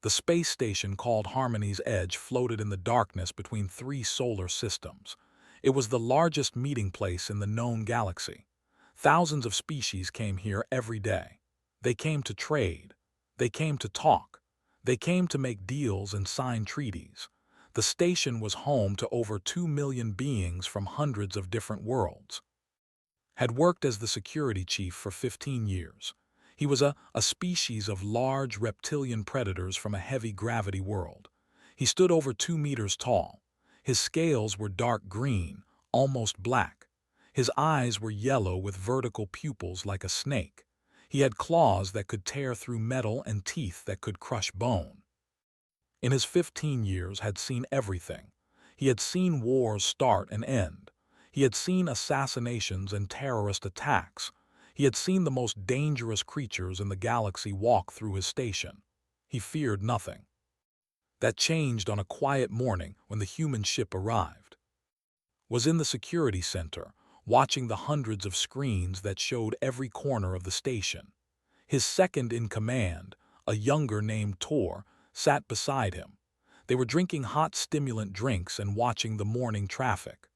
The space station called Harmony's Edge floated in the darkness between three solar systems. It was the largest meeting place in the known galaxy. Thousands of species came here every day. They came to trade. They came to talk. They came to make deals and sign treaties. The station was home to over 2 million beings from hundreds of different worlds. Had worked as the security chief for 15 years. He was a species of large reptilian predators from a heavy gravity world. He stood over 2 meters tall. His scales were dark green, almost black. His eyes were yellow with vertical pupils like a snake. He had claws that could tear through metal and teeth that could crush bone. In his 15 years had seen everything. He had seen wars start and end. He had seen assassinations and terrorist attacks. He had seen the most dangerous creatures in the galaxy walk through his station. He feared nothing. That changed on a quiet morning when the human ship arrived. Was in the security center, watching the hundreds of screens that showed every corner of the station. His second in command, a younger named Tor, sat beside him. They were drinking hot stimulant drinks and watching the morning traffic.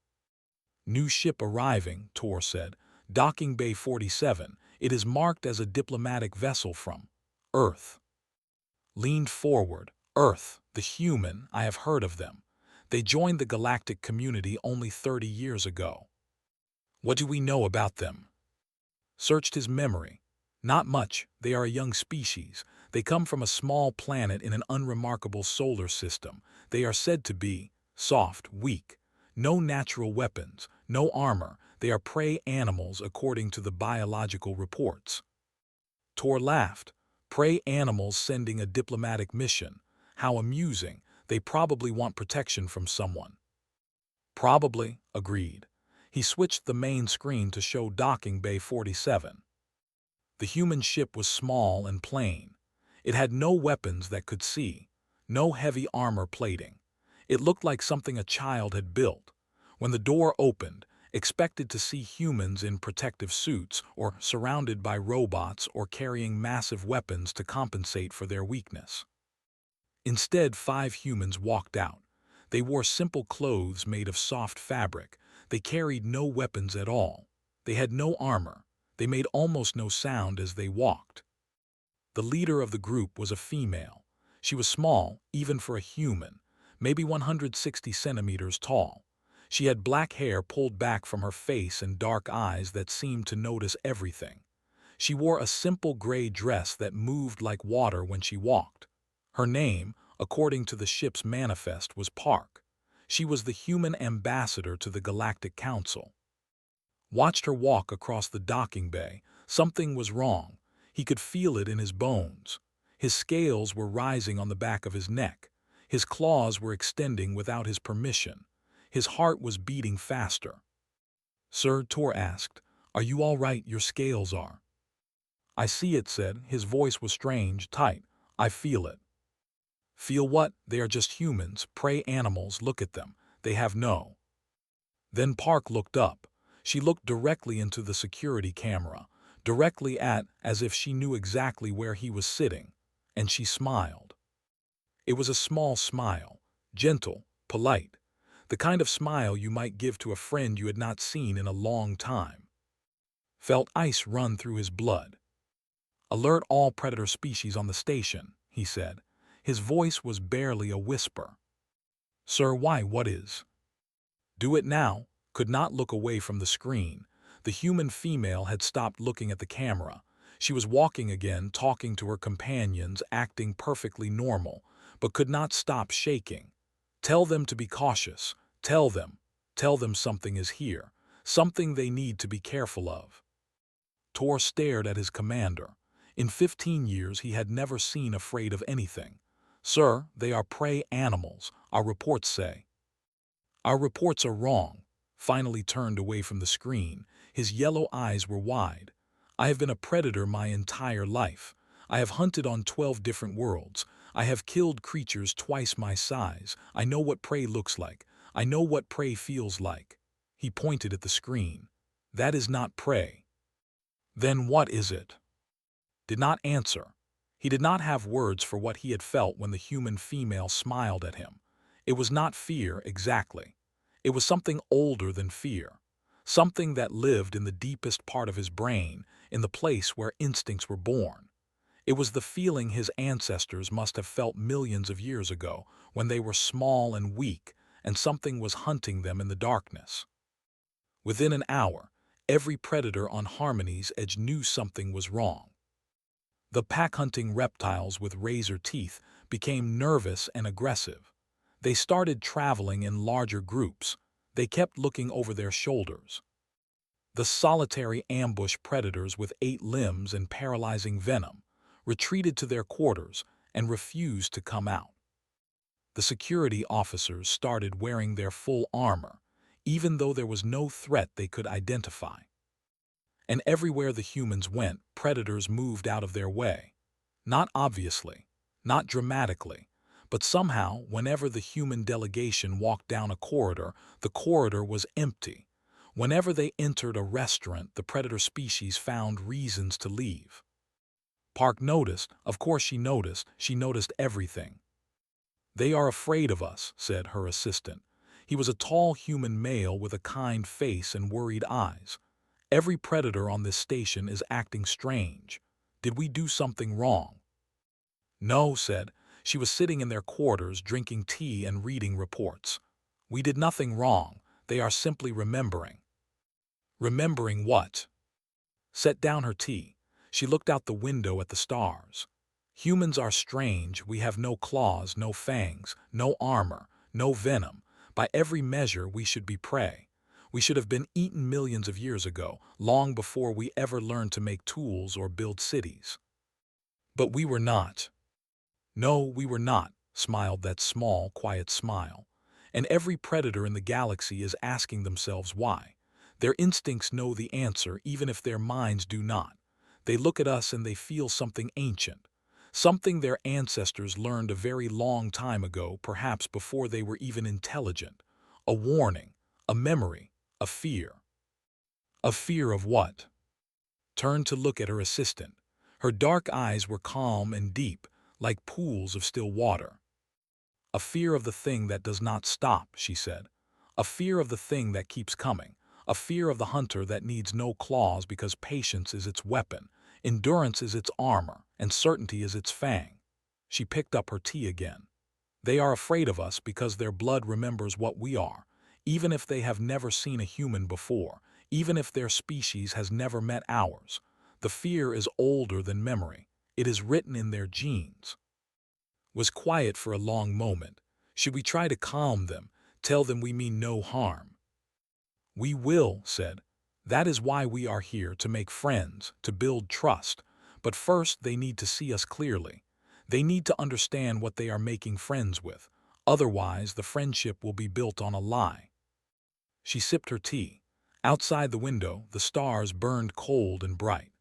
"New ship arriving," Tor said. "Docking Bay 47. It is marked as a diplomatic vessel from Earth." Leaned forward. "Earth, the human, I have heard of them. They joined the galactic community only 30 years ago. What do we know about them?" Searched his memory. "Not much. They are a young species. They come from a small planet in an unremarkable solar system. They are said to be soft, weak. No natural weapons, no armor. They are prey animals according to the biological reports." Tor laughed. "Prey animals sending a diplomatic mission. How amusing. They probably want protection from someone." "Probably," agreed. He switched the main screen to show Docking Bay 47. The human ship was small and plain. It had no weapons that could see, no heavy armor plating. It looked like something a child had built. When the door opened, expected to see humans in protective suits or surrounded by robots or carrying massive weapons to compensate for their weakness. Instead, 5 humans walked out. They wore simple clothes made of soft fabric. They carried no weapons at all. They had no armor. They made almost no sound as they walked. The leader of the group was a female. She was small, even for a human, maybe 160 centimeters tall. She had black hair pulled back from her face and dark eyes that seemed to notice everything. She wore a simple gray dress that moved like water when she walked. Her name, according to the ship's manifest, was Park. She was the human ambassador to the Galactic Council. Watched her walk across the docking bay. Something was wrong. He could feel it in his bones. His scales were rising on the back of his neck. His claws were extending without his permission. His heart was beating faster. "Sir," Tor asked, "are you all right? Your scales are." "I see it," said. His voice was strange, tight. "I feel it." "Feel what? They are just humans, prey animals. Look at them. They have no—" Then Park looked up. She looked directly into the security camera, directly as if she knew exactly where he was sitting, and she smiled. It was a small smile, gentle, polite, the kind of smile you might give to a friend you had not seen in a long time. Felt ice run through his blood. "Alert all predator species on the station," he said. His voice was barely a whisper. "Sir, why? What is—" "Do it now." Could not look away from the screen. The human female had stopped looking at the camera. She was walking again, talking to her companions, acting perfectly normal, but could not stop shaking. "Tell them to be cautious. Tell them something is here, something they need to be careful of." Tor stared at his commander. In 15 years he had never seen afraid of anything. "Sir, they are prey animals, our reports say." "Our reports are wrong." Finally turned away from the screen. His yellow eyes were wide. "I have been a predator my entire life. I have hunted on 12 different worlds. I have killed creatures twice my size. I know what prey looks like. I know what prey feels like." He pointed at the screen. "That is not prey." "Then what is it?" Did not answer. He did not have words for what he had felt when the human female smiled at him. It was not fear exactly. It was something older than fear, something that lived in the deepest part of his brain, in the place where instincts were born. It was the feeling his ancestors must have felt millions of years ago, when they were small and weak, and something was hunting them in the darkness. Within an hour, every predator on Harmony's edge knew something was wrong. The pack-hunting reptiles with razor teeth became nervous and aggressive. They started traveling in larger groups. They kept looking over their shoulders. The solitary ambush predators with 8 limbs and paralyzing venom retreated to their quarters and refused to come out. The security officers started wearing their full armor, even though there was no threat they could identify. And everywhere the humans went, predators moved out of their way. Not obviously, not dramatically, but somehow, whenever the human delegation walked down a corridor, the corridor was empty. Whenever they entered a restaurant, the predator species found reasons to leave. Park noticed, of course she noticed everything. "They are afraid of us," said her assistant. He was a tall human male with a kind face and worried eyes. "Every predator on this station is acting strange. Did we do something wrong?" "No," said. She was sitting in their quarters, drinking tea and reading reports. "We did nothing wrong. They are simply remembering." Remembering what? Set down her tea. She looked out the window at the stars. "Humans are strange. We have no claws, no fangs, no armor, no venom. By every measure, we should be prey. We should have been eaten millions of years ago, long before we ever learned to make tools or build cities. But we were not." "No, we were not," smiled that small, quiet smile. "And every predator in the galaxy is asking themselves why. Their instincts know the answer, even if their minds do not. They look at us and they feel something ancient, something their ancestors learned a very long time ago, perhaps before they were even intelligent. A warning, a memory, a fear." A fear of what? Turned to look at her assistant. Her dark eyes were calm and deep, like pools of still water. "A fear of the thing that does not stop," she said. "A fear of the thing that keeps coming. A fear of the hunter that needs no claws because patience is its weapon, endurance is its armor, and certainty is its fang." She picked up her tea again. "They are afraid of us because their blood remembers what we are, even if they have never seen a human before, even if their species has never met ours. The fear is older than memory. It is written in their genes." Was quiet for a long moment. Should we try to calm them, tell them we mean no harm? "We will," said. "That is why we are here, to make friends, to build trust. But first they need to see us clearly. They need to understand what they are making friends with. Otherwise, the friendship will be built on a lie." She sipped her tea. Outside the window, the stars burned cold and bright.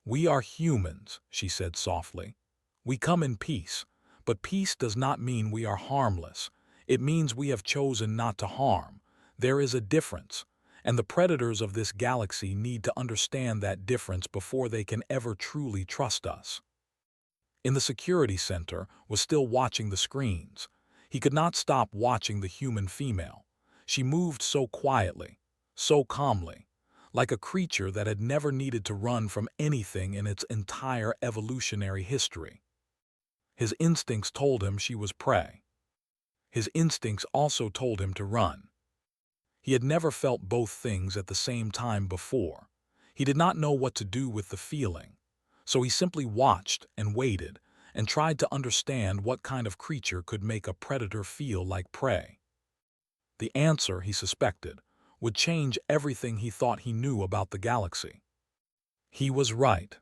"We are humans," she said softly. "We come in peace. But peace does not mean we are harmless. It means we have chosen not to harm. There is a difference, and the predators of this galaxy need to understand that difference before they can ever truly trust us." In the security center was still watching the screens. He could not stop watching the human female. She moved so quietly, so calmly, like a creature that had never needed to run from anything in its entire evolutionary history. His instincts told him she was prey. His instincts also told him to run. He had never felt both things at the same time before. He did not know what to do with the feeling. So he simply watched and waited and tried to understand what kind of creature could make a predator feel like prey. The answer, he suspected, would change everything he thought he knew about the galaxy. He was right.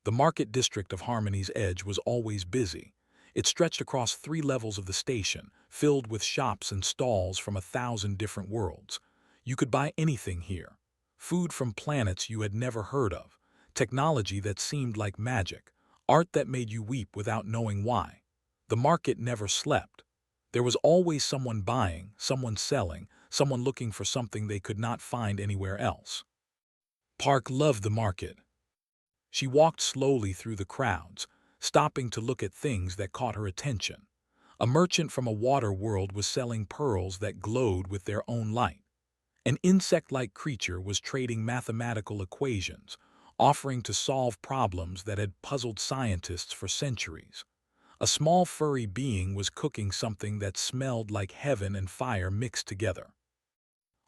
The market district of Harmony's Edge was always busy. It stretched across 3 levels of the station, filled with shops and stalls from 1,000 different worlds. You could buy anything here. Food from planets you had never heard of, technology that seemed like magic, art that made you weep without knowing why. The market never slept. There was always someone buying, someone selling, someone looking for something they could not find anywhere else. Park loved the market. She walked slowly through the crowds, stopping to look at things that caught her attention. A merchant from a water world was selling pearls that glowed with their own light. An insect-like creature was trading mathematical equations, offering to solve problems that had puzzled scientists for centuries. A small furry being was cooking something that smelled like heaven and fire mixed together.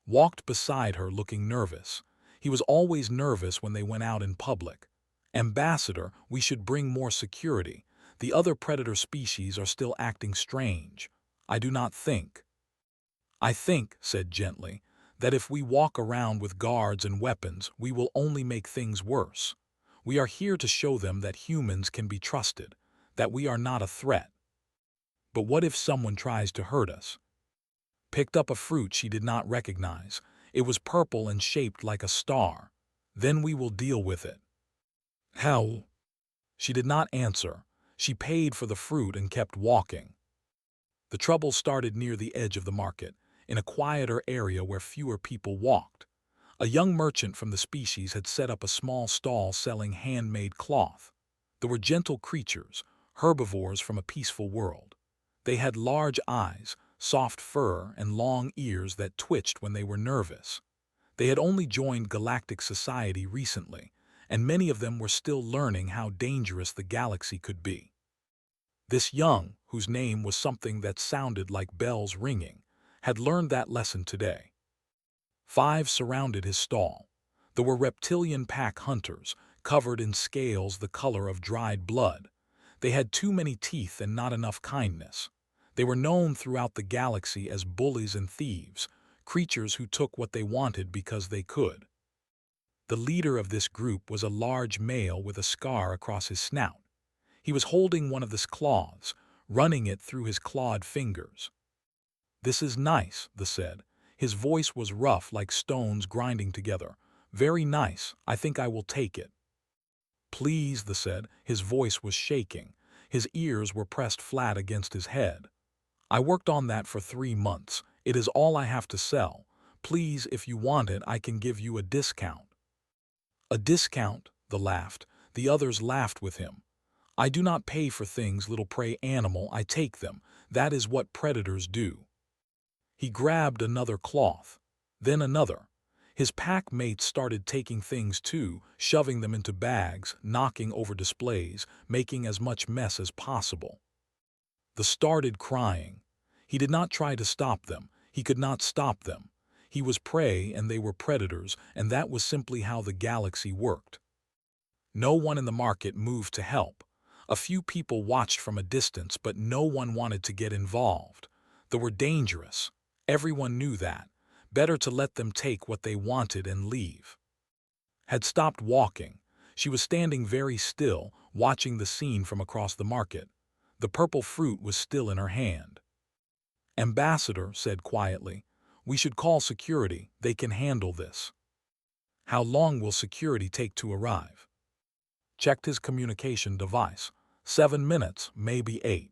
Walked beside her looking nervous. He was always nervous when they went out in public. Ambassador, we should bring more security. The other predator species are still acting strange. I do not think. I think, said gently, that if we walk around with guards and weapons, we will only make things worse. We are here to show them that humans can be trusted, that we are not a threat. But what if someone tries to hurt us? Picked up a fruit she did not recognize. It was purple and shaped like a star. Then we will deal with it. How? She did not answer. She paid for the fruit and kept walking. The trouble started near the edge of the market, in a quieter area where fewer people walked. A young merchant from the species had set up a small stall selling handmade cloth. There were gentle creatures, herbivores from a peaceful world. They had large eyes, soft fur, and long ears that twitched when they were nervous. They had only joined galactic society recently, and many of them were still learning how dangerous the galaxy could be. This young, whose name was something that sounded like bells ringing, had learned that lesson today. 5 surrounded his stall. There were reptilian pack hunters, covered in scales the color of dried blood. They had too many teeth and not enough kindness. They were known throughout the galaxy as bullies and thieves, creatures who took what they wanted because they could. The leader of this group was a large male with a scar across his snout. He was holding one of his claws, running it through his clawed fingers. This is nice, the said. His voice was rough like stones grinding together. Very nice, I think I will take it. Please, the said. His voice was shaking. His ears were pressed flat against his head. I worked on that for 3 months. It is all I have to sell. Please, if you want it, I can give you a discount. A discount, the laughed. The others laughed with him. I do not pay for things, little prey animal, I take them. That is what predators do. He grabbed another cloth, then another. His pack mates started taking things too, shoving them into bags, knocking over displays, making as much mess as possible. They started crying. He did not try to stop them. He could not stop them. He was prey and they were predators, and that was simply how the galaxy worked. No one in the market moved to help. A few people watched from a distance, but no one wanted to get involved. They were dangerous. Everyone knew that. Better to let them take what they wanted and leave. Had stopped walking. She was standing very still, watching the scene from across the market. The purple fruit was still in her hand. Ambassador said quietly, we should call security. They can handle this. How long will security take to arrive? Checked his communication device. 7 minutes, maybe 8.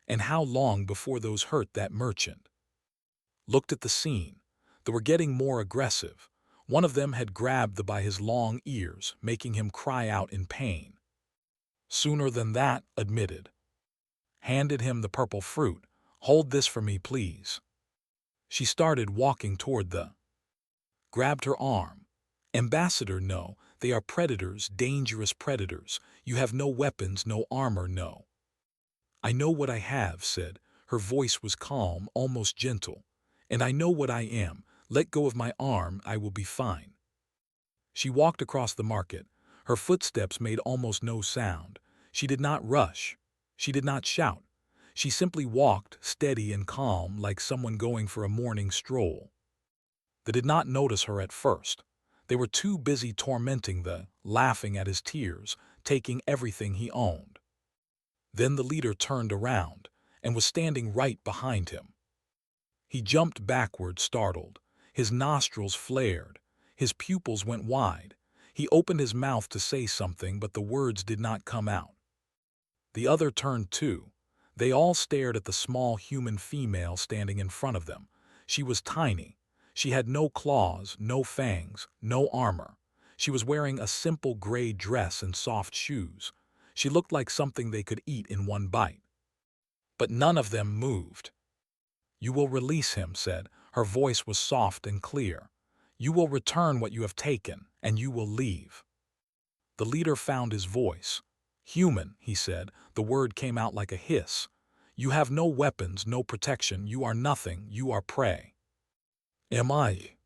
And how long before those hurt that merchant? Looked at the scene. They were getting more aggressive. One of them had grabbed by his long ears, making him cry out in pain. Sooner than that, admitted. Handed him the purple fruit. Hold this for me, please. She started walking toward grabbed her arm. Ambassador, no, they are predators, dangerous predators. You have no weapons, no armor, no. I know what I have, said. Her voice was calm, almost gentle. And I know what I am. Let go of my arm, I will be fine. She walked across the market. Her footsteps made almost no sound. She did not rush. She did not shout. She simply walked, steady and calm, like someone going for a morning stroll. They did not notice her at first. They were too busy tormenting laughing at his tears, taking everything he owned. Then the leader turned around and was standing right behind him. He jumped backward, startled. His nostrils flared. His pupils went wide. He opened his mouth to say something, but the words did not come out. The other turned too. They all stared at the small human female standing in front of them. She was tiny. She had no claws, no fangs, no armor. She was wearing a simple gray dress and soft shoes. She looked like something they could eat in one bite. But none of them moved. "You will release him," said. Her voice was soft and clear. "You will return what you have taken, and you will leave." The leader found his voice. "Human," he said. The word came out like a hiss. "You have no weapons, no protection. You are nothing. You are prey." "Am I?"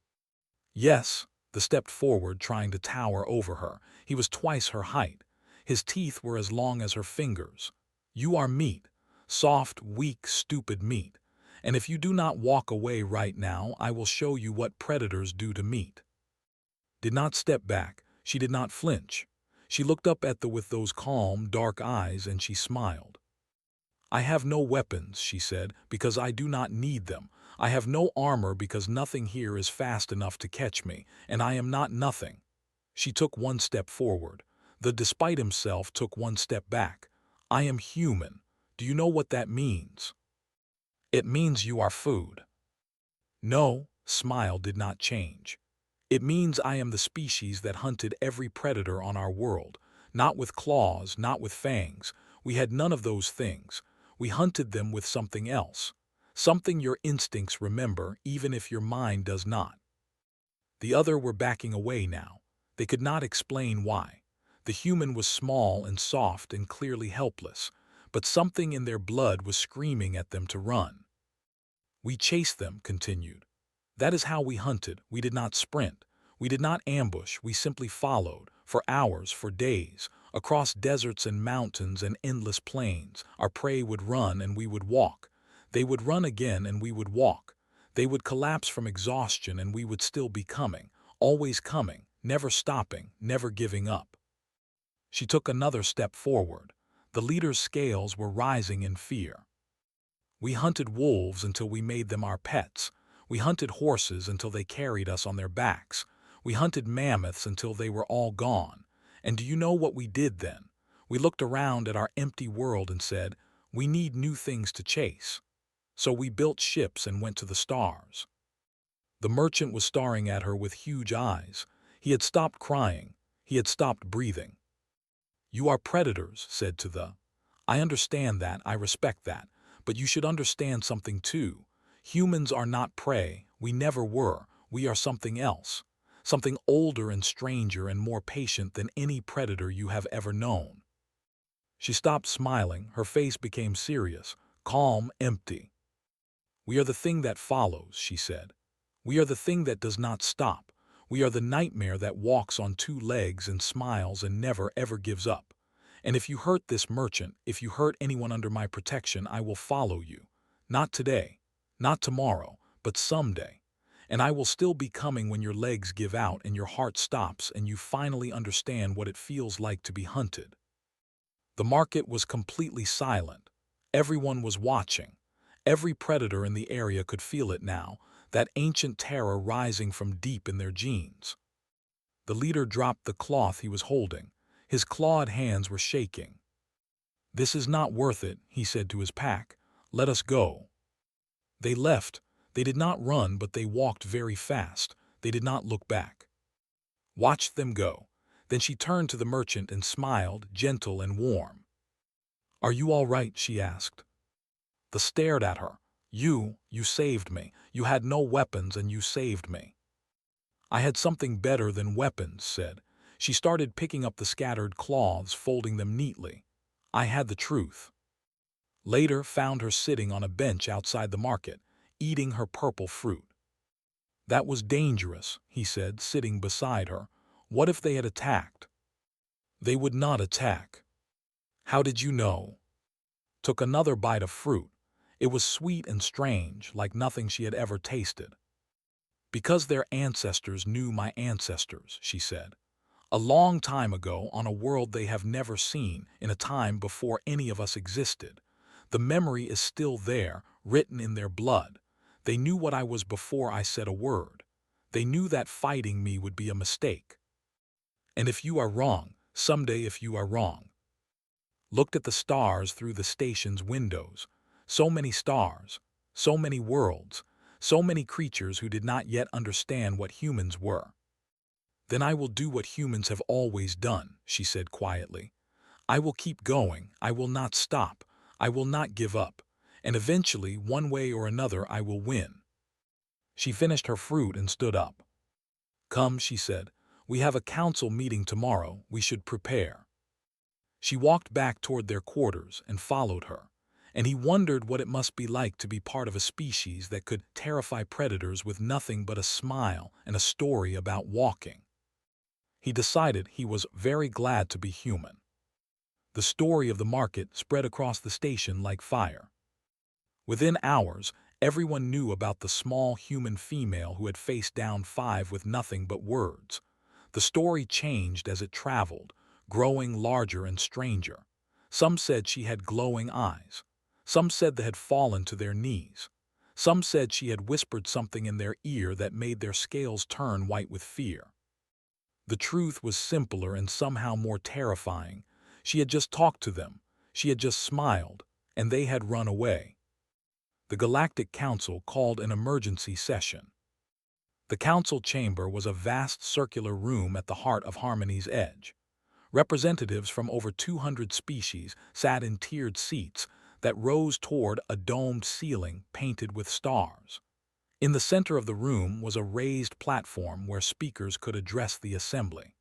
"Yes." The stepped forward, trying to tower over her. He was twice her height. His teeth were as long as her fingers. "You are meat. Soft, weak, stupid meat. And if you do not walk away right now, I will show you what predators do to meat." Did not step back. She did not flinch. She looked up at with those calm, dark eyes, and she smiled. "I have no weapons," she said, "because I do not need them. I have no armor because nothing here is fast enough to catch me, and I am not nothing." She took one step forward. Despite himself took one step back. "I am human. Do you know what that means?" "It means you are food." "No," smile did not change. "It means I am the species that hunted every predator on our world. Not with claws, not with fangs. We had none of those things. We hunted them with something else. Something your instincts remember, even if your mind does not." The other were backing away now. They could not explain why. The human was small and soft and clearly helpless, but something in their blood was screaming at them to run. "We chased them," continued. "That is how we hunted. We did not sprint. We did not ambush. We simply followed, for hours, for days, across deserts and mountains and endless plains. Our prey would run and we would walk. They would run again and we would walk. They would collapse from exhaustion and we would still be coming, always coming, never stopping, never giving up." She took another step forward. The leader's scales were rising in fear. "We hunted wolves until we made them our pets. We hunted horses until they carried us on their backs. We hunted mammoths until they were all gone. And do you know what we did then? We looked around at our empty world and said, we need new things to chase. So we built ships and went to the stars." The merchant was staring at her with huge eyes. He had stopped crying. He had stopped breathing. "You are predators," said to the. "I understand that, I respect that. But you should understand something too. Humans are not prey. We never were. We are something else. Something older and stranger and more patient than any predator you have ever known." She stopped smiling. Her face became serious, calm, empty. "We are the thing that follows," she said. "We are the thing that does not stop. We are the nightmare that walks on two legs and smiles and never ever gives up. And if you hurt this merchant, if you hurt anyone under my protection, I will follow you. Not today, not tomorrow, but someday. And I will still be coming when your legs give out and your heart stops and you finally understand what it feels like to be hunted." The market was completely silent. Everyone was watching. Every predator in the area could feel it now, that ancient terror rising from deep in their genes. The leader dropped the cloth he was holding. His clawed hands were shaking. "This is not worth it," he said to his pack. "Let us go." They left. They did not run, but they walked very fast. They did not look back. Watched them go. Then she turned to the merchant and smiled, gentle and warm. "Are you all right?" she asked. The stared at her. You saved me. You had no weapons and you saved me." "I had something better than weapons," said. She started picking up the scattered cloths, folding them neatly. "I had the truth." Later found her sitting on a bench outside the market, eating her purple fruit. "That was dangerous," he said, sitting beside her. "What if they had attacked?" "They would not attack." "How did you know?" Took another bite of fruit. It was sweet and strange, like nothing she had ever tasted. "Because their ancestors knew my ancestors," she said. "A long time ago, on a world they have never seen, in a time before any of us existed. The memory is still there, written in their blood. They knew what I was before I said a word. They knew that fighting me would be a mistake. And if you are wrong, someday if you are wrong." Looked at the stars through the station's windows. So many stars, so many worlds, so many creatures who did not yet understand what humans were. "Then I will do what humans have always done," she said quietly. I will keep going, I will not stop, I will not give up, and eventually, one way or another, I will win. She finished her fruit and stood up. Come, she said, we have a council meeting tomorrow, we should prepare. She walked back toward their quarters and followed her, and he wondered what it must be like to be part of a species that could terrify predators with nothing but a smile and a story about walking. He decided he was very glad to be human. The story of the market spread across the station like fire. Within hours, everyone knew about the small human female who had faced down 5 with nothing but words. The story changed as it traveled, growing larger and stranger. Some said she had glowing eyes. Some said they had fallen to their knees. Some said she had whispered something in their ear that made their scales turn white with fear. The truth was simpler and somehow more terrifying. She had just talked to them, she had just smiled, and they had run away. The Galactic Council called an emergency session. The council chamber was a vast circular room at the heart of Harmony's Edge. Representatives from over 200 species sat in tiered seats that rose toward a domed ceiling painted with stars. In the center of the room was a raised platform where speakers could address the assembly.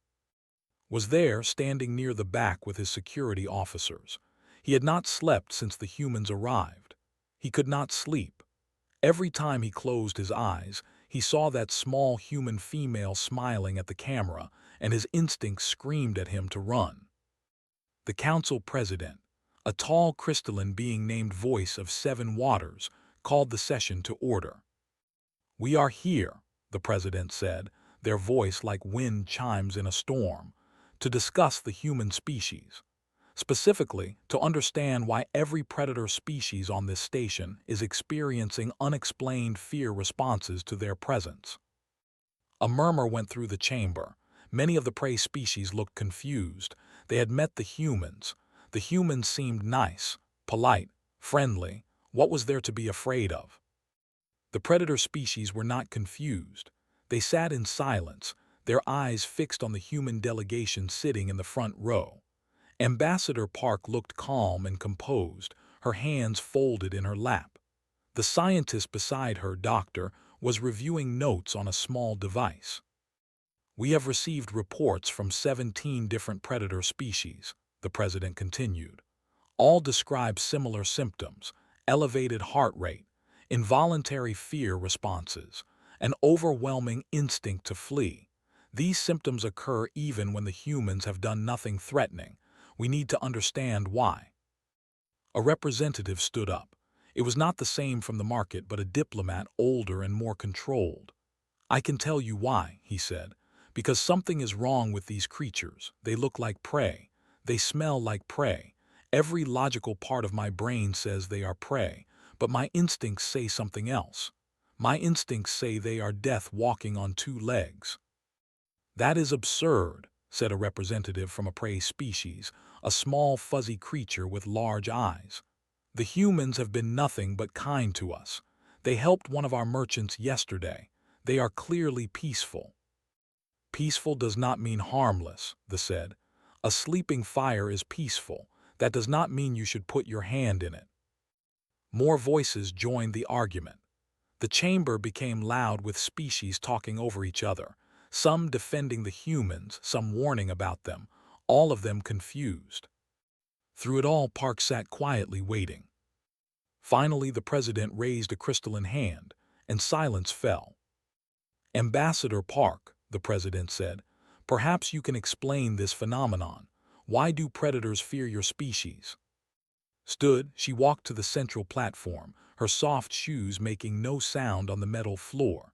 Was there, standing near the back with his security officers. He had not slept since the humans arrived. He could not sleep. Every time he closed his eyes, he saw that small human female smiling at the camera, and his instincts screamed at him to run. The council president, a tall crystalline being named Voice of 7 Waters, called the session to order. We are here, the president said, their voice like wind chimes in a storm, to discuss the human species. Specifically, to understand why every predator species on this station is experiencing unexplained fear responses to their presence. A murmur went through the chamber. Many of the prey species looked confused. They had met the humans. The humans seemed nice, polite, friendly. What was there to be afraid of? The predator species were not confused. They sat in silence, their eyes fixed on the human delegation sitting in the front row. Ambassador Park looked calm and composed, her hands folded in her lap. The scientist beside her, Doctor, was reviewing notes on a small device. We have received reports from 17 different predator species, the president continued. All describe similar symptoms: elevated heart rate, involuntary fear responses, an overwhelming instinct to flee. These symptoms occur even when the humans have done nothing threatening. We need to understand why. A representative stood up. It was not the same from the market, but a diplomat, older and more controlled. I can tell you why, he said. Because something is wrong with these creatures. They look like prey. They smell like prey. Every logical part of my brain says they are prey, but my instincts say something else. My instincts say they are death walking on 2 legs. That is absurd, said a representative from a prey species, a small fuzzy creature with large eyes. The humans have been nothing but kind to us. They helped one of our merchants yesterday. They are clearly peaceful. Peaceful does not mean harmless, they said. A sleeping fire is peaceful. That does not mean you should put your hand in it. More voices joined the argument. The chamber became loud with species talking over each other, some defending the humans, some warning about them, all of them confused. Through it all, Park sat quietly waiting. Finally, the president raised a crystalline hand, and silence fell. Ambassador Park, the president said, perhaps you can explain this phenomenon. Why do predators fear your species? She walked to the central platform, her soft shoes making no sound on the metal floor.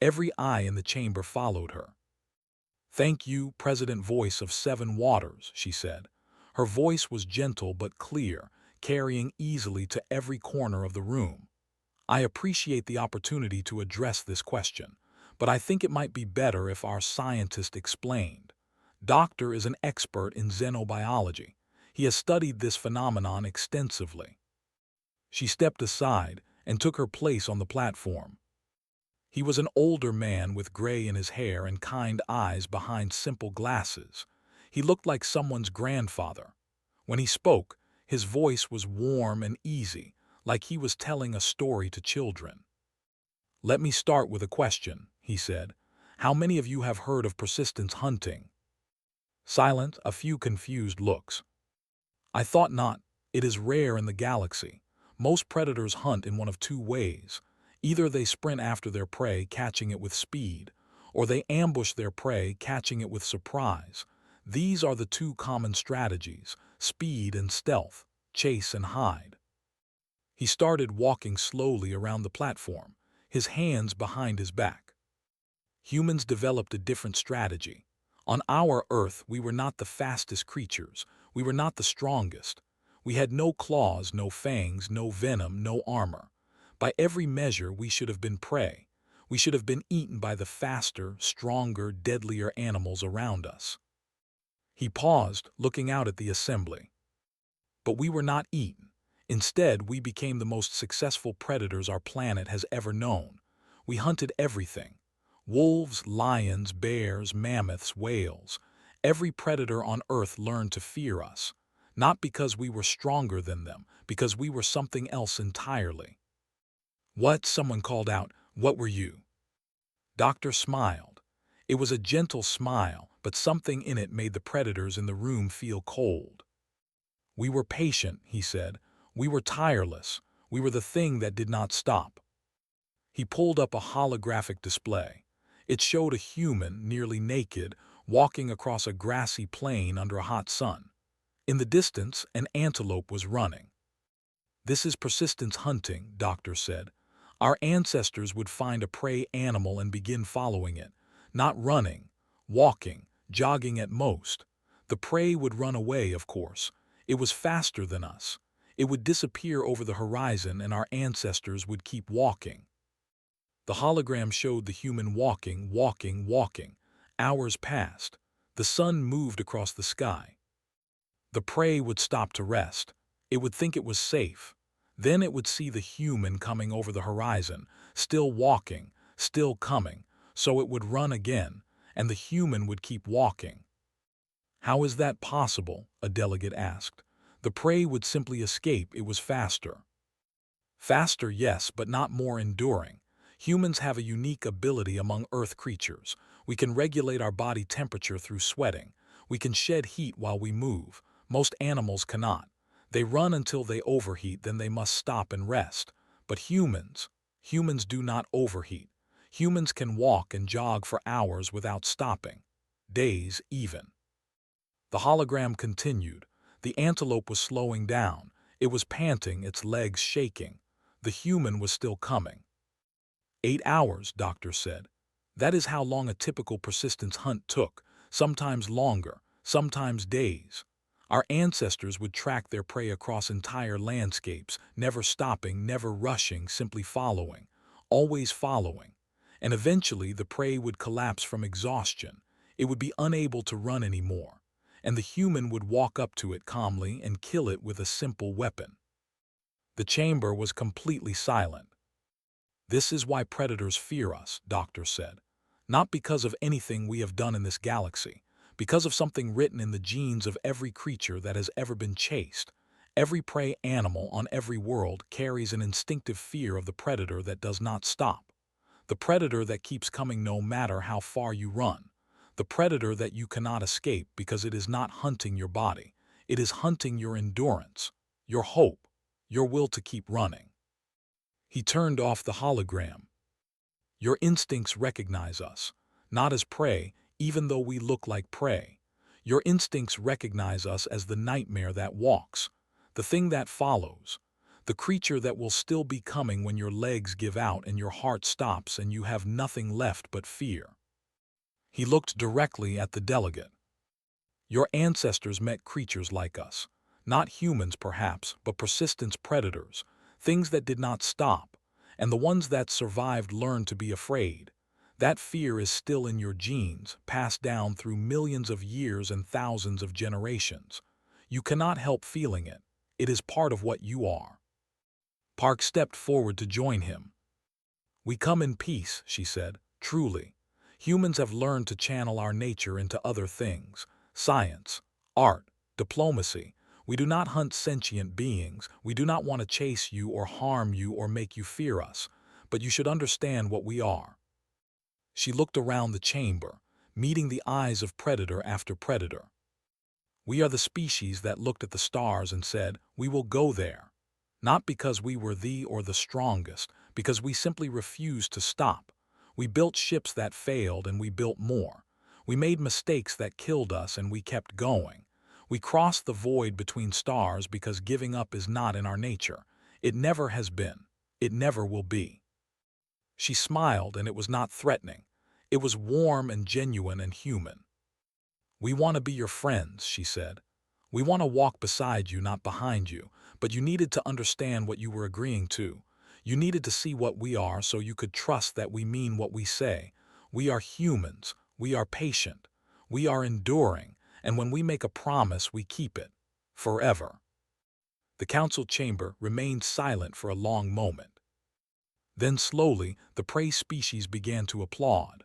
Every eye in the chamber followed her. Thank you, President Voice of 7 Waters, she said. Her voice was gentle but clear, carrying easily to every corner of the room. I appreciate the opportunity to address this question, but I think it might be better if our scientist explained. Doctor is an expert in xenobiology. He has studied this phenomenon extensively. She stepped aside and took her place on the platform. He was an older man with gray in his hair and kind eyes behind simple glasses. He looked like someone's grandfather. When he spoke, his voice was warm and easy, like he was telling a story to children. "Let me start with a question," he said. "How many of you have heard of persistence hunting?" Silent, a few confused looks. "I thought not. It is rare in the galaxy. Most predators hunt in one of two ways. Either they sprint after their prey, catching it with speed, or they ambush their prey, catching it with surprise. These are the two common strategies: speed and stealth, chase and hide." He started walking slowly around the platform, his hands behind his back. Humans developed a different strategy. On our Earth, we were not the fastest creatures. We were not the strongest. We had no claws, no fangs, no venom, no armor. By every measure, we should have been prey. We should have been eaten by the faster, stronger, deadlier animals around us. He paused, looking out at the assembly. But we were not eaten. Instead, we became the most successful predators our planet has ever known. We hunted everything: wolves, lions, bears, mammoths, whales. Every predator on Earth learned to fear us, not because we were stronger than them, because we were something else entirely. "What?" someone called out. "What were you?" Doctor smiled. It was a gentle smile, but something in it made the predators in the room feel cold. "We were patient," he said. "We were tireless. We were the thing that did not stop." He pulled up a holographic display. It showed a human, nearly naked, walking across a grassy plain under a hot sun. In the distance, an antelope was running. "This is persistence hunting," Doctor said. "Our ancestors would find a prey animal and begin following it. Not running, walking, jogging at most. The prey would run away, of course. It was faster than us. It would disappear over the horizon and our ancestors would keep walking." The hologram showed the human walking, walking, walking. Hours passed. The sun moved across the sky. The prey would stop to rest. It would think it was safe. Then it would see the human coming over the horizon, still walking, still coming, so it would run again, and the human would keep walking. "How is that possible?" a delegate asked. "The prey would simply escape. It was faster." "Faster, yes, but not more enduring. Humans have a unique ability among Earth creatures. We can regulate our body temperature through sweating. We can shed heat while we move. Most animals cannot. They run until they overheat, then they must stop and rest. But humans do not overheat. Humans can walk and jog for hours without stopping. Days, even." The hologram continued. The antelope was slowing down. It was panting, its legs shaking. The human was still coming. 8 hours, Doctor said. That is how long a typical persistence hunt took, sometimes longer, sometimes days. Our ancestors would track their prey across entire landscapes, never stopping, never rushing, simply following, always following. And eventually the prey would collapse from exhaustion. It would be unable to run anymore, and the human would walk up to it calmly and kill it with a simple weapon. The chamber was completely silent. "This is why predators fear us," Doctor said. "Not because of anything we have done in this galaxy, because of something written in the genes of every creature that has ever been chased. Every prey animal on every world carries an instinctive fear of the predator that does not stop. The predator that keeps coming no matter how far you run. The predator that you cannot escape because it is not hunting your body. It is hunting your endurance, your hope, your will to keep running." He turned off the hologram. "Your instincts recognize us, not as prey, even though we look like prey. Your instincts recognize us as the nightmare that walks, the thing that follows, the creature that will still be coming when your legs give out and your heart stops and you have nothing left but fear." He looked directly at the delegate. "Your ancestors met creatures like us. Not humans, perhaps, but persistence predators, things that did not stop, and the ones that survived learned to be afraid. That fear is still in your genes, passed down through millions of years and thousands of generations. You cannot help feeling it. It is part of what you are." Park stepped forward to join him. "We come in peace," she said, "truly. Humans have learned to channel our nature into other things: science, art, diplomacy. We do not hunt sentient beings. We do not want to chase you or harm you or make you fear us. But you should understand what we are. She looked around the chamber, meeting the eyes of predator after predator. We are the species that looked at the stars and said, we will go there. Not because we were the or the strongest, because we simply refused to stop. We built ships that failed and we built more. We made mistakes that killed us and we kept going. We crossed the void between stars because giving up is not in our nature. It never has been. It never will be. She smiled, and it was not threatening. It was warm and genuine and human. We want to be your friends, she said. We want to walk beside you, not behind you, but you needed to understand what you were agreeing to. You needed to see what we are so you could trust that we mean what we say. We are humans. We are patient. We are enduring, and when we make a promise, we keep it. Forever. The council chamber remained silent for a long moment. Then slowly, the prey species began to applaud.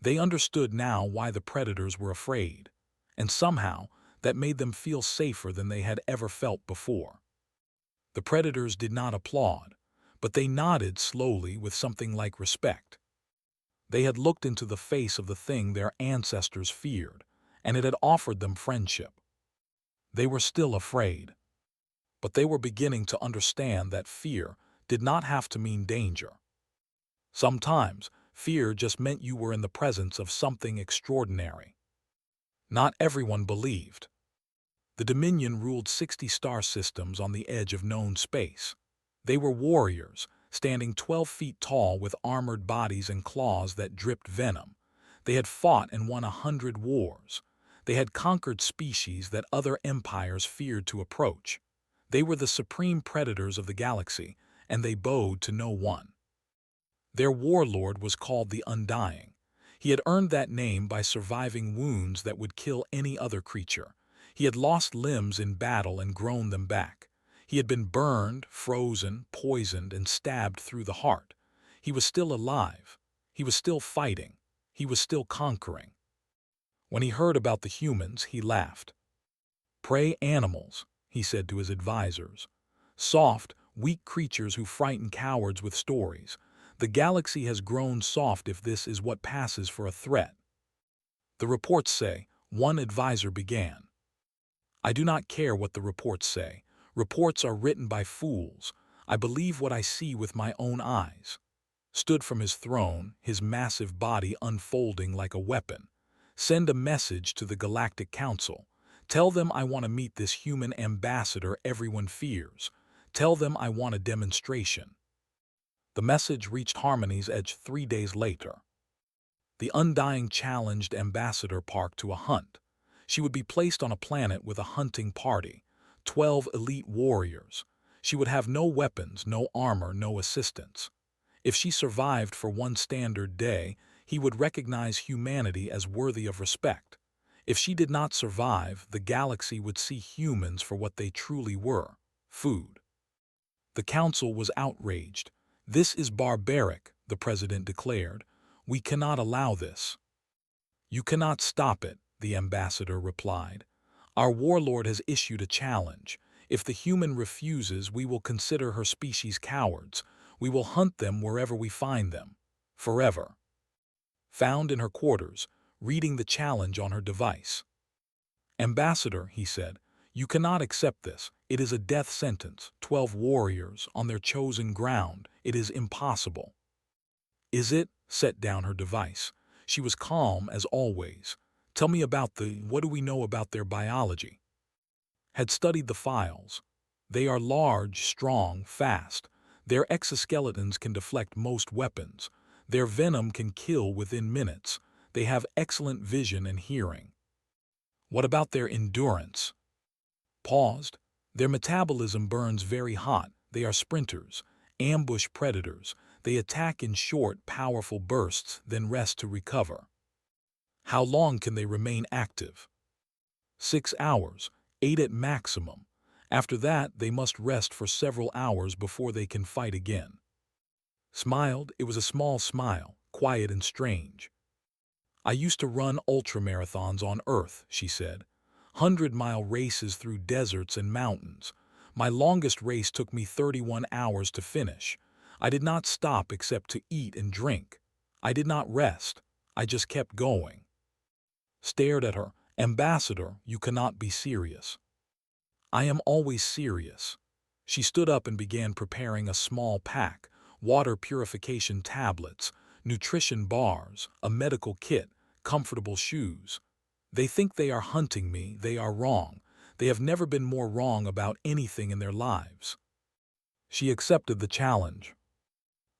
They understood now why the predators were afraid, and somehow that made them feel safer than they had ever felt before. The predators did not applaud, but they nodded slowly with something like respect. They had looked into the face of the thing their ancestors feared, and it had offered them friendship. They were still afraid, but they were beginning to understand that fear did not have to mean danger. Sometimes, fear just meant you were in the presence of something extraordinary. Not everyone believed. The Dominion ruled 60 star systems on the edge of known space. They were warriors, standing 12 feet tall with armored bodies and claws that dripped venom. They had fought and won 100 wars. They had conquered species that other empires feared to approach. They were the supreme predators of the galaxy, and they bowed to no one. Their warlord was called the Undying. He had earned that name by surviving wounds that would kill any other creature. He had lost limbs in battle and grown them back. He had been burned, frozen, poisoned, and stabbed through the heart. He was still alive. He was still fighting. He was still conquering. When he heard about the humans, he laughed. "Prey animals," he said to his advisors. "Soft, weak creatures who frighten cowards with stories. The galaxy has grown soft if this is what passes for a threat." "The reports say," one advisor began. "I do not care what the reports say. Reports are written by fools. I believe what I see with my own eyes." Stood from his throne, his massive body unfolding like a weapon. "Send a message to the Galactic Council. Tell them I want to meet this human ambassador everyone fears. Tell them I want a demonstration." The message reached Harmony's Edge 3 days later. The Undying challenged Ambassador Park to a hunt. She would be placed on a planet with a hunting party, 12 elite warriors. She would have no weapons, no armor, no assistance. If she survived for one standard day, he would recognize humanity as worthy of respect. If she did not survive, the galaxy would see humans for what they truly were: food. The council was outraged. "This is barbaric," the president declared. "We cannot allow this." "You cannot stop it," the ambassador replied. "Our warlord has issued a challenge. If the human refuses, we will consider her species cowards. We will hunt them wherever we find them. Forever." Found in her quarters, reading the challenge on her device. "Ambassador," he said, "you cannot accept this. It is a death sentence. 12 warriors on their chosen ground. It is impossible." "Is it?" Set down her device. She was calm as always. "Tell me about what do we know about their biology?" Had studied the files. "They are large, strong, fast. Their exoskeletons can deflect most weapons. Their venom can kill within minutes. They have excellent vision and hearing." "What about their endurance?" Paused. "Their metabolism burns very hot. They are sprinters, ambush predators. They attack in short, powerful bursts, then rest to recover." "How long can they remain active?" 6 hours, 8 at maximum. After that, they must rest for several hours before they can fight again." Smiled. It was a small smile, quiet and strange. "I used to run ultramarathons on Earth," she said. 100-mile races through deserts and mountains. My longest race took me 31 hours to finish. I did not stop except to eat and drink. I did not rest. I just kept going. Stared at her. Ambassador, you cannot be serious. I am always serious. She stood up and began preparing a small pack, water purification tablets, nutrition bars, a medical kit, comfortable shoes. They think they are hunting me. They are wrong. They have never been more wrong about anything in their lives. She accepted the challenge.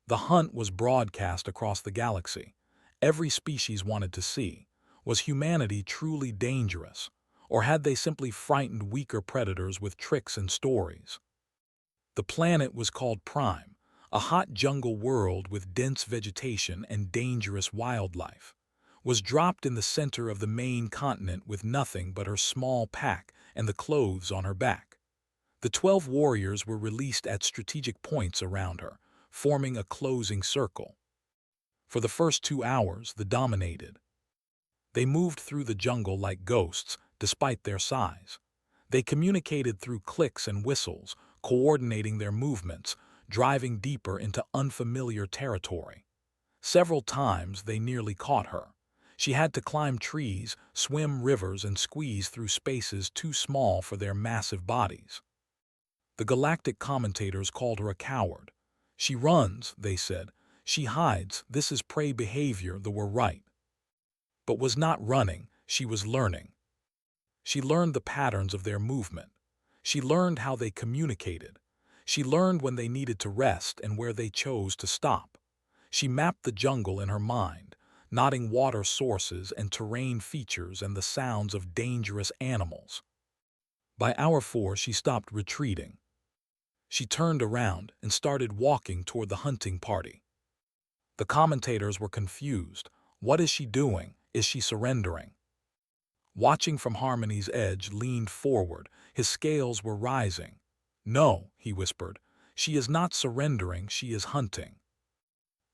The hunt was broadcast across the galaxy. Every species wanted to see. Was humanity truly dangerous? Or had they simply frightened weaker predators with tricks and stories? The planet was called Prime, a hot jungle world with dense vegetation and dangerous wildlife. Was dropped in the center of the main continent with nothing but her small pack and the clothes on her back. The 12 warriors were released at strategic points around her, forming a closing circle. For the first 2 hours, they dominated. They moved through the jungle like ghosts, despite their size. They communicated through clicks and whistles, coordinating their movements, driving deeper into unfamiliar territory. Several times they nearly caught her. She had to climb trees, swim rivers, and squeeze through spaces too small for their massive bodies. The galactic commentators called her a coward. She runs, they said. She hides. This is prey behavior. They were right. But was not running. She was learning. She learned the patterns of their movement. She learned how they communicated. She learned when they needed to rest and where they chose to stop. She mapped the jungle in her mind, noting water sources and terrain features and the sounds of dangerous animals. By hour 4, she stopped retreating. She turned around and started walking toward the hunting party. The commentators were confused. What is she doing? Is she surrendering? Watching from Harmony's edge leaned forward. His scales were rising. No, he whispered. She is not surrendering. She is hunting.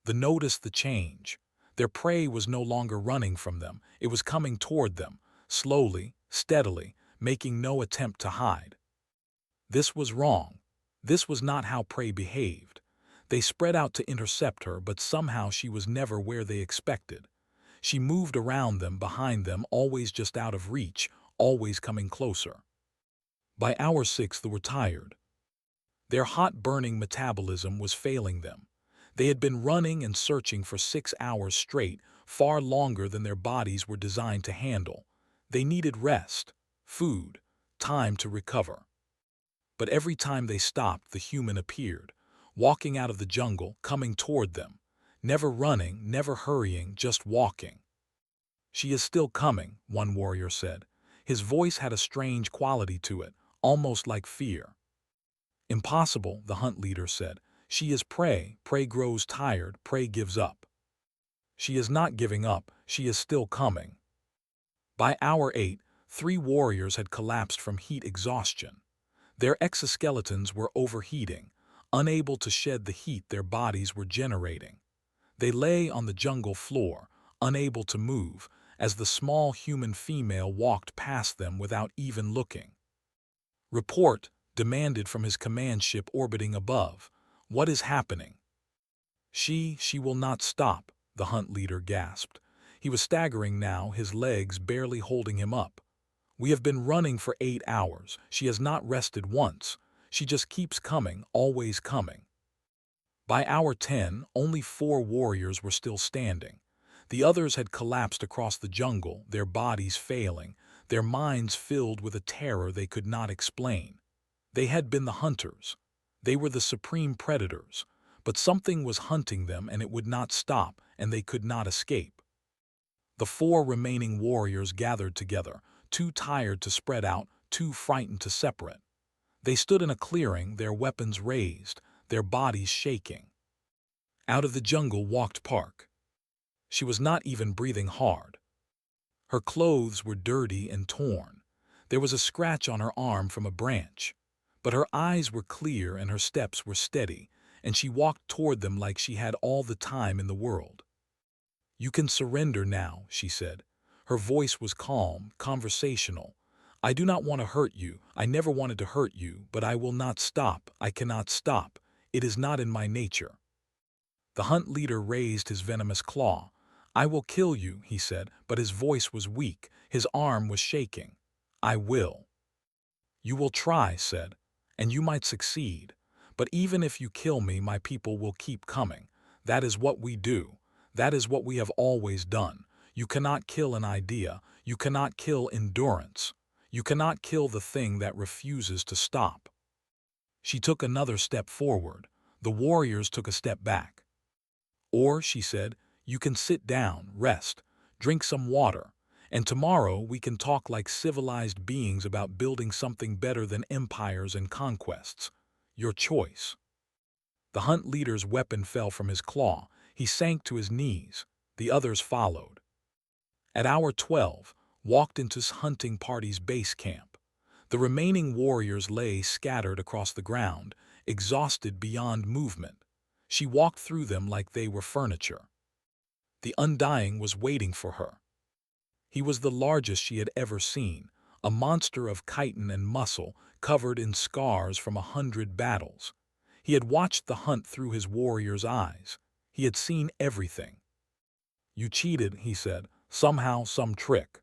They noticed the change. Their prey was no longer running from them. It was coming toward them, slowly, steadily, making no attempt to hide. This was wrong. This was not how prey behaved. They spread out to intercept her, but somehow she was never where they expected. She moved around them, behind them, always just out of reach, always coming closer. By hour 6, they were tired. Their hot, burning metabolism was failing them. They had been running and searching for 6 hours straight, far longer than their bodies were designed to handle. They needed rest, food, time to recover. But every time they stopped, the human appeared, walking out of the jungle, coming toward them. Never running, never hurrying, just walking. She is still coming, one warrior said. His voice had a strange quality to it, almost like fear. Impossible, the hunt leader said. She is prey. Prey grows tired. Prey gives up. She is not giving up. She is still coming. By hour 8, 3 warriors had collapsed from heat exhaustion. Their exoskeletons were overheating, unable to shed the heat their bodies were generating. They lay on the jungle floor, unable to move, as the small human female walked past them without even looking. Report, demanded from his command ship orbiting above. What is happening? She will not stop, the hunt leader gasped. He was staggering now, his legs barely holding him up. We have been running for 8 hours. She has not rested once. She just keeps coming, always coming. By hour 10, only 4 warriors were still standing. The others had collapsed across the jungle, their bodies failing, their minds filled with a terror they could not explain. They had been the hunters. They were the supreme predators. But something was hunting them and it would not stop, and they could not escape. The 4 remaining warriors gathered together, too tired to spread out, too frightened to separate. They stood in a clearing, their weapons raised, their bodies shaking. Out of the jungle walked Park. She was not even breathing hard. Her clothes were dirty and torn. There was a scratch on her arm from a branch. But her eyes were clear and her steps were steady, and she walked toward them like she had all the time in the world. You can surrender now, she said. Her voice was calm, conversational. I do not want to hurt you. I never wanted to hurt you, but I will not stop. I cannot stop. It is not in my nature. The hunt leader raised his venomous claw. I will kill you, he said, but his voice was weak. His arm was shaking. I will. You will try, said, and you might succeed. But even if you kill me, my people will keep coming. That is what we do. That is what we have always done. You cannot kill an idea. You cannot kill endurance. You cannot kill the thing that refuses to stop. She took another step forward. The warriors took a step back. Or, she said, you can sit down, rest, drink some water, and tomorrow we can talk like civilized beings about building something better than empires and conquests. Your choice. The hunt leader's weapon fell from his claw. He sank to his knees. The others followed. At hour 12, walked into hunting party's base camp. The remaining warriors lay scattered across the ground, exhausted beyond movement. She walked through them like they were furniture. The Undying was waiting for her. He was the largest she had ever seen, a monster of chitin and muscle covered in scars from 100 battles. He had watched the hunt through his warrior's eyes. He had seen everything. You cheated, he said, somehow, some trick.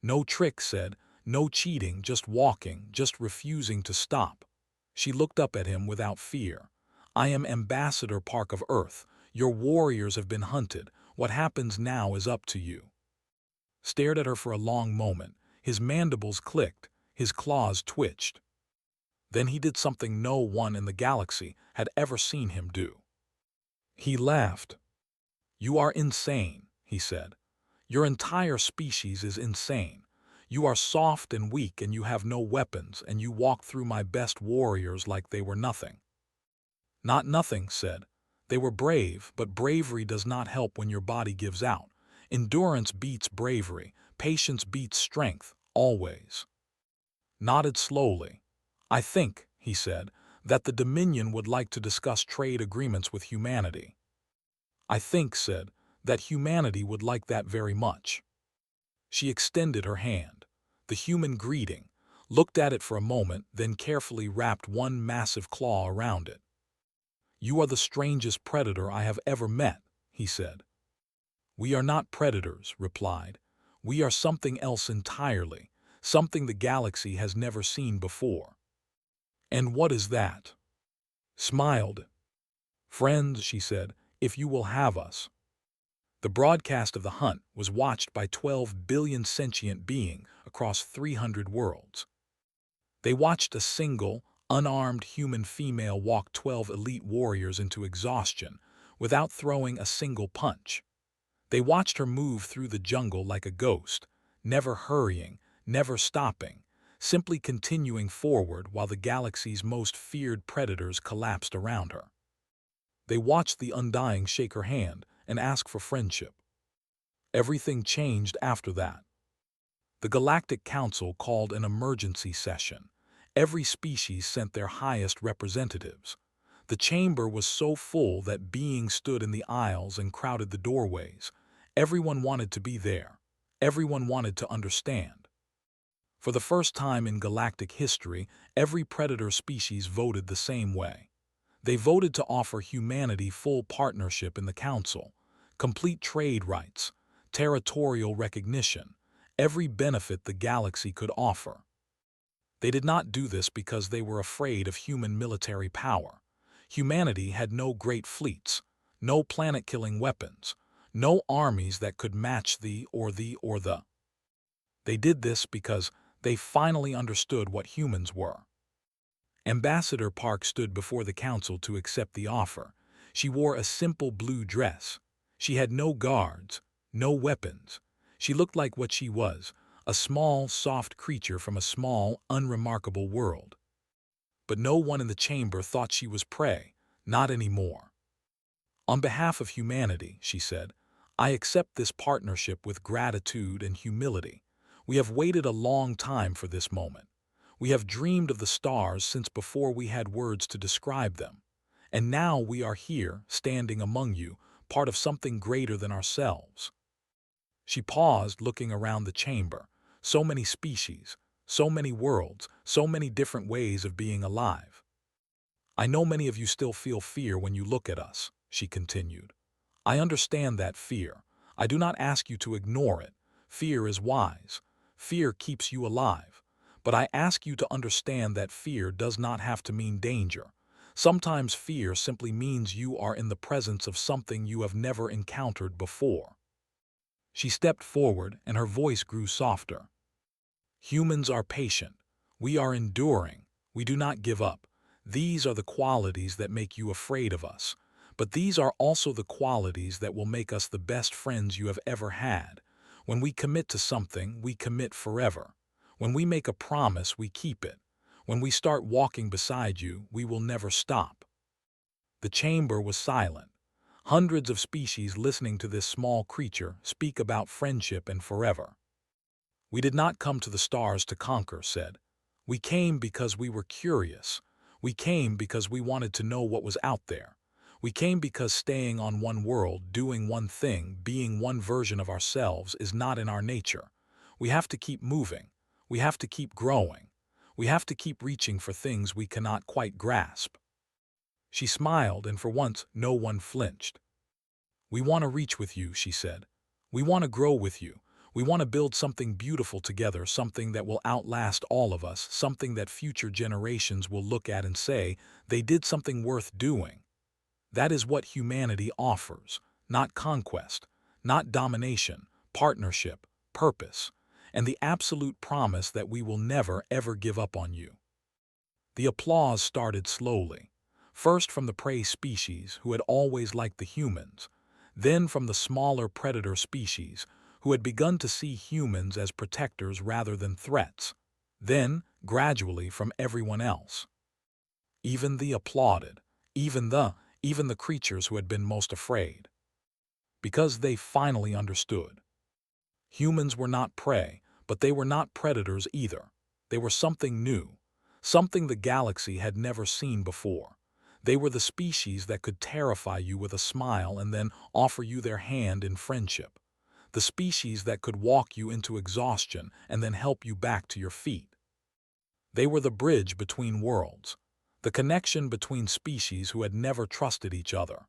No trick, said, no cheating, just walking, just refusing to stop. She looked up at him without fear. I am Ambassador Park of Earth. Your warriors have been hunted. What happens now is up to you. Stared at her for a long moment. His mandibles clicked. His claws twitched. Then he did something no one in the galaxy had ever seen him do. He laughed. You are insane, he said. Your entire species is insane. You are soft and weak and you have no weapons and you walk through my best warriors like they were nothing. Not nothing, said. They were brave, but bravery does not help when your body gives out. Endurance beats bravery. Patience beats strength, always. Nodded slowly. I think, he said, that the Dominion would like to discuss trade agreements with humanity. I think, said, that humanity would like that very much. She extended her hand. The human greeting, looked at it for a moment, then carefully wrapped one massive claw around it. You are the strangest predator I have ever met, he said. We are not predators, replied. We are something else entirely, something the galaxy has never seen before. And what is that? Smiled. Friends, she said, if you will have us. The broadcast of the hunt was watched by 12 billion sentient beings across 300 worlds. They watched a single, unarmed human female walk 12 elite warriors into exhaustion without throwing a single punch. They watched her move through the jungle like a ghost, never hurrying, never stopping, simply continuing forward while the galaxy's most feared predators collapsed around her. They watched the Undying shake her hand and ask for friendship. Everything changed after that. The Galactic Council called an emergency session. Every species sent their highest representatives. The chamber was so full that beings stood in the aisles and crowded the doorways. Everyone wanted to be there. Everyone wanted to understand. For the first time in galactic history, every predator species voted the same way. They voted to offer humanity full partnership in the Council, complete trade rights, territorial recognition, every benefit the galaxy could offer. They did not do this because they were afraid of human military power. Humanity had no great fleets, no planet-killing weapons, no armies that could match the. They did this because they finally understood what humans were. Ambassador Park stood before the council to accept the offer. She wore a simple blue dress. She had no guards, no weapons. She looked like what she was, a small, soft creature from a small, unremarkable world. But no one in the chamber thought she was prey, not anymore. On behalf of humanity, she said, I accept this partnership with gratitude and humility. We have waited a long time for this moment. We have dreamed of the stars since before we had words to describe them. And now we are here, standing among you, part of something greater than ourselves. She paused, looking around the chamber. So many species, so many worlds, so many different ways of being alive. I know many of you still feel fear when you look at us, she continued. I understand that fear. I do not ask you to ignore it. Fear is wise. Fear keeps you alive. But I ask you to understand that fear does not have to mean danger. Sometimes fear simply means you are in the presence of something you have never encountered before. She stepped forward and her voice grew softer. Humans are patient. We are enduring. We do not give up. These are the qualities that make you afraid of us. But these are also the qualities that will make us the best friends you have ever had. When we commit to something, we commit forever. When we make a promise, we keep it. When we start walking beside you, we will never stop. The chamber was silent. Hundreds of species listening to this small creature speak about friendship and forever. We did not come to the stars to conquer, said. We came because we were curious. We came because we wanted to know what was out there. We came because staying on one world, doing one thing, being one version of ourselves is not in our nature. We have to keep moving. We have to keep growing. We have to keep reaching for things we cannot quite grasp. She smiled, and for once no one flinched. We want to reach with you, she said. We want to grow with you. We want to build something beautiful together, something that will outlast all of us, something that future generations will look at and say, they did something worth doing. That is what humanity offers, not conquest, not domination, partnership, purpose, and the absolute promise that we will never, ever give up on you. The applause started slowly, first from the prey species who had always liked the humans, then from the smaller predator species who had begun to see humans as protectors rather than threats, then, gradually, from everyone else. Even the applauded, even the creatures who had been most afraid. Because they finally understood. Humans were not prey, but they were not predators either. They were something new, something the galaxy had never seen before. They were the species that could terrify you with a smile and then offer you their hand in friendship. The species that could walk you into exhaustion and then help you back to your feet. They were the bridge between worlds, the connection between species who had never trusted each other,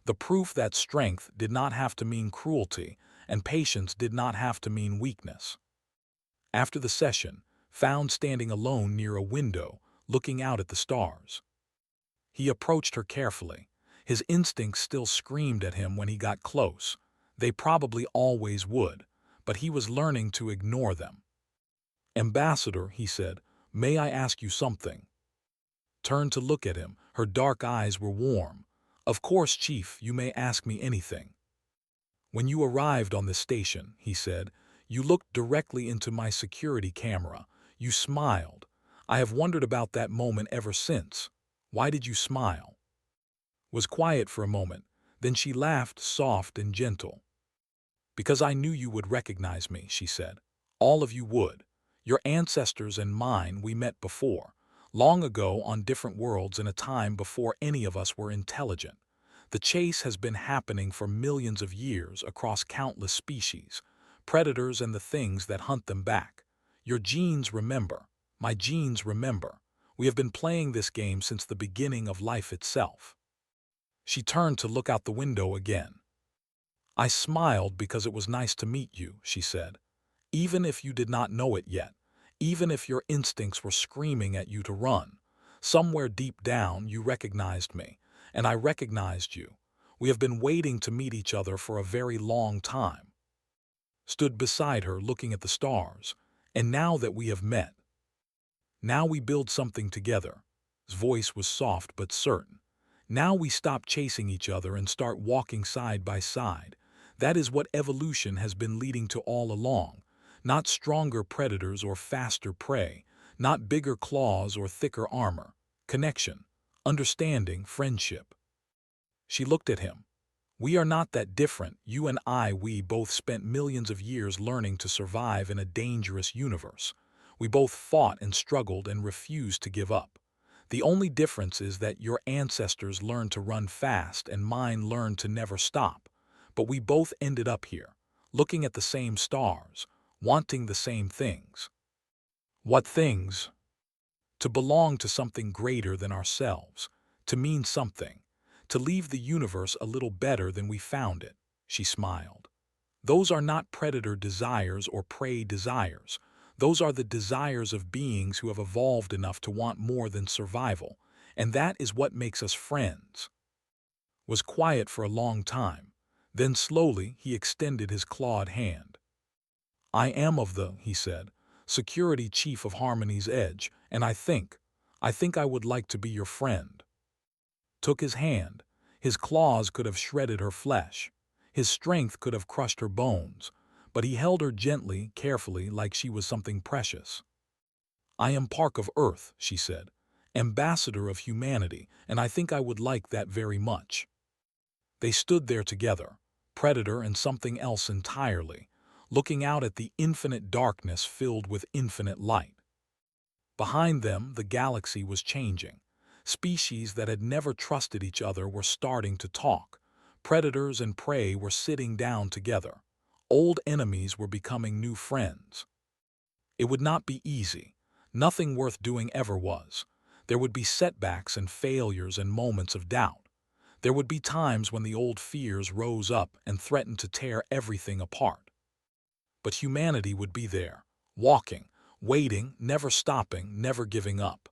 the proof that strength did not have to mean cruelty and patience did not have to mean weakness. After the session, found standing alone near a window, looking out at the stars. He approached her carefully. His instincts still screamed at him when he got close. They probably always would, but he was learning to ignore them. Ambassador, he said, may I ask you something? Turned to look at him. Her dark eyes were warm. Of course, Chief, you may ask me anything. When you arrived on the station, he said, you looked directly into my security camera. You smiled. I have wondered about that moment ever since. Why did you smile? Was quiet for a moment. Then she laughed, soft and gentle. Because I knew you would recognize me, she said. All of you would. Your ancestors and mine we met before, long ago on different worlds in a time before any of us were intelligent. The chase has been happening for millions of years across countless species, predators and the things that hunt them back. Your genes remember. My genes remember. We have been playing this game since the beginning of life itself. She turned to look out the window again. I smiled because it was nice to meet you, she said. Even if you did not know it yet, even if your instincts were screaming at you to run, somewhere deep down you recognized me, and I recognized you. We have been waiting to meet each other for a very long time. Stood beside her looking at the stars, and now that we have met, now we build something together. His voice was soft but certain. Now we stop chasing each other and start walking side by side. That is what evolution has been leading to all along. Not stronger predators or faster prey, not bigger claws or thicker armor. Connection, understanding, friendship. She looked at him. We are not that different. You and I, we both spent millions of years learning to survive in a dangerous universe. We both fought and struggled and refused to give up. The only difference is that your ancestors learned to run fast and mine learned to never stop. But we both ended up here, looking at the same stars, wanting the same things. What things? To belong to something greater than ourselves, to mean something, to leave the universe a little better than we found it, she smiled. Those are not predator desires or prey desires. Those are the desires of beings who have evolved enough to want more than survival, and that is what makes us friends. Was quiet for a long time. Then slowly he extended his clawed hand. I am of the, he said, security chief of Harmony's Edge, and I think I would like to be your friend. Took his hand. His claws could have shredded her flesh. His strength could have crushed her bones, but he held her gently, carefully, like she was something precious. I am Park of Earth, she said, ambassador of humanity, and I think I would like that very much. They stood there together, predator and something else entirely, looking out at the infinite darkness filled with infinite light. Behind them, the galaxy was changing. Species that had never trusted each other were starting to talk. Predators and prey were sitting down together. Old enemies were becoming new friends. It would not be easy. Nothing worth doing ever was. There would be setbacks and failures and moments of doubt. There would be times when the old fears rose up and threatened to tear everything apart. But humanity would be there, walking, waiting, never stopping, never giving up.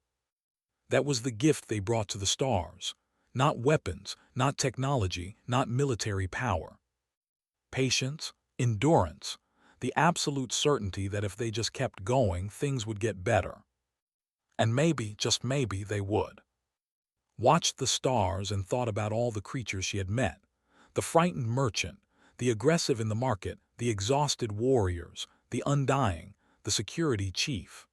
That was the gift they brought to the stars. Not weapons, not technology, not military power. Patience, endurance, the absolute certainty that if they just kept going, things would get better. And maybe, just maybe, they would. Watched the stars and thought about all the creatures she had met. The frightened merchant, the aggressive in the market, the exhausted warriors, the undying, the security chief.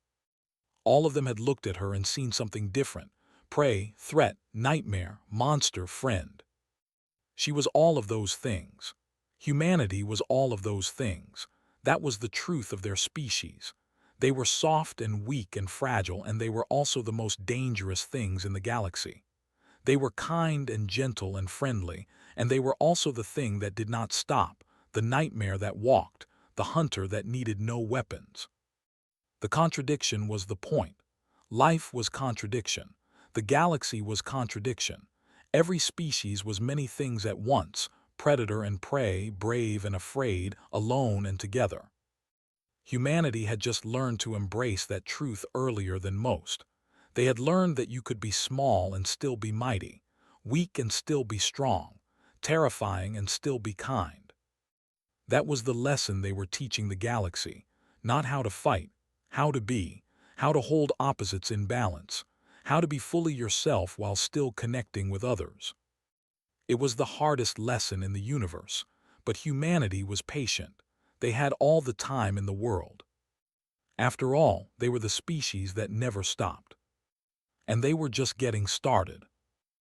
All of them had looked at her and seen something different. Prey, threat, nightmare, monster, friend. She was all of those things. Humanity was all of those things. That was the truth of their species. They were soft and weak and fragile, and they were also the most dangerous things in the galaxy. They were kind and gentle and friendly, and they were also the thing that did not stop, the nightmare that walked, the hunter that needed no weapons. The contradiction was the point. Life was contradiction. The galaxy was contradiction. Every species was many things at once, predator and prey, brave and afraid, alone and together. Humanity had just learned to embrace that truth earlier than most. They had learned that you could be small and still be mighty, weak and still be strong, terrifying and still be kind. That was the lesson they were teaching the galaxy, not how to fight, how to be, how to hold opposites in balance, how to be fully yourself while still connecting with others. It was the hardest lesson in the universe, but humanity was patient. They had all the time in the world. After all, they were the species that never stopped. And they were just getting started.